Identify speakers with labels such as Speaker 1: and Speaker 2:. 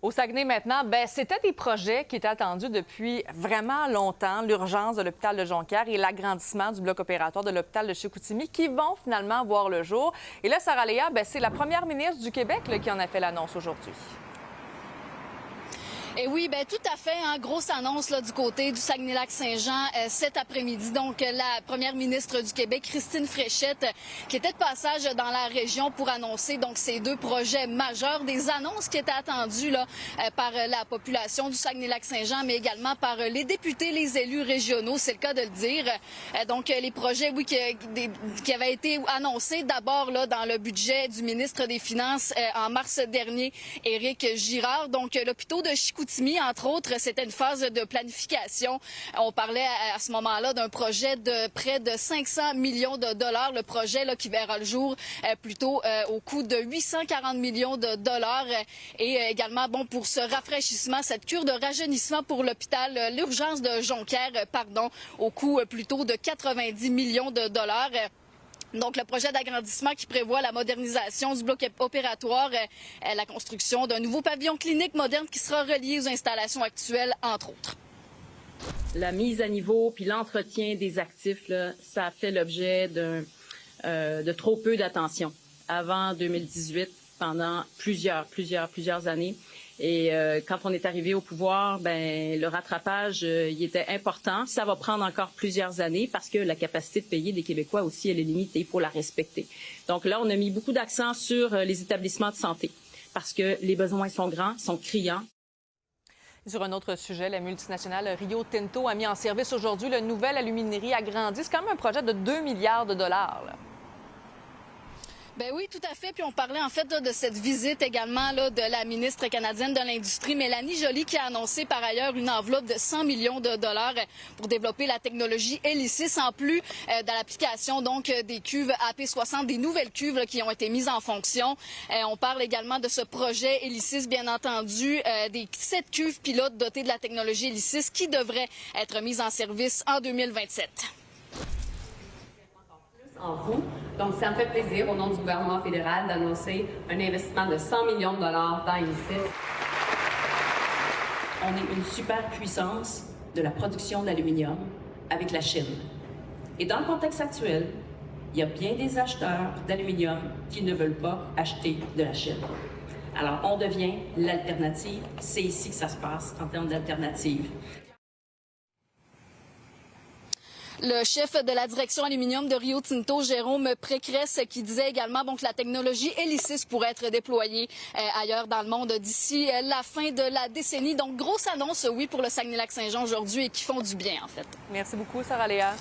Speaker 1: Au Saguenay maintenant, c'était des projets qui étaient attendus depuis vraiment longtemps. L'urgence de l'hôpital de Jonquière et l'agrandissement du bloc opératoire de l'hôpital de Chicoutimi qui vont finalement voir le jour. Et là, Sarah Léa, c'est la première ministre du Québec qui en a fait l'annonce aujourd'hui.
Speaker 2: Et oui, tout à fait. Grosse annonce du côté du Saguenay-Lac-Saint-Jean cet après-midi. Donc, la première ministre du Québec, Christine Fréchette, qui était de passage dans la région pour annoncer donc ces deux projets majeurs, des annonces qui étaient attendues par la population du Saguenay-Lac-Saint-Jean, mais également par les députés, les élus régionaux, c'est le cas de le dire. Donc, les projets, oui, qui avaient été annoncés d'abord dans le budget du ministre des Finances en mars dernier, Éric Girard. Donc, l'hôpital de Chicoutimi, entre autres, c'était une phase de planification. On parlait à ce moment-là d'un projet de près de 500 millions de dollars. Le projet qui verra le jour plutôt au coût de 840 millions de dollars. Et également, pour ce rafraîchissement, cette cure de rajeunissement pour l'hôpital, l'urgence de Jonquière, au coût plutôt de 90 millions de dollars. Donc, le projet d'agrandissement qui prévoit la modernisation du bloc opératoire, la construction d'un nouveau pavillon clinique moderne qui sera relié aux installations actuelles, entre autres.
Speaker 3: La mise à niveau puis l'entretien des actifs, ça a fait l'objet de trop peu d'attention avant 2018, pendant plusieurs années. Et quand on est arrivé au pouvoir, le rattrapage, il était important. Ça va prendre encore plusieurs années parce que la capacité de payer des Québécois aussi, elle est limitée. Il faut la respecter. Donc là, on a mis beaucoup d'accent sur les établissements de santé parce que les besoins sont grands, sont criants.
Speaker 1: Sur un autre sujet, la multinationale Rio Tinto a mis en service aujourd'hui le nouvel aluminerie agrandi. C'est quand même un projet de 2 milliards de dollars.
Speaker 2: Oui, tout à fait. Puis on parlait en fait de cette visite également de la ministre canadienne de l'Industrie, Mélanie Joly, qui a annoncé par ailleurs une enveloppe de 100 millions de dollars pour développer la technologie Hélicis, en plus de l'application donc des cuves AP60, des nouvelles cuves qui ont été mises en fonction. On parle également de ce projet Hélicis, bien entendu, des 7 cuves pilotes dotées de la technologie Hélicis qui devraient être mises en service en 2027.
Speaker 4: En vous. Donc, ça me fait plaisir, au nom du gouvernement fédéral, d'annoncer un investissement de 100 millions de dollars dans Hélicis.
Speaker 5: On est une superpuissance de la production d'aluminium avec la Chine. Et dans le contexte actuel, il y a bien des acheteurs d'aluminium qui ne veulent pas acheter de la Chine. Alors, on devient l'alternative. C'est ici que ça se passe en termes d'alternative.
Speaker 2: Le chef de la direction aluminium de Rio Tinto, Jérôme Pécresse, qui disait également que la technologie Hélicis pourrait être déployée ailleurs dans le monde d'ici la fin de la décennie. Donc, grosse annonce, oui, pour le Saguenay-Lac-Saint-Jean aujourd'hui et qui font du bien, en fait.
Speaker 1: Merci beaucoup, Sarah Léa.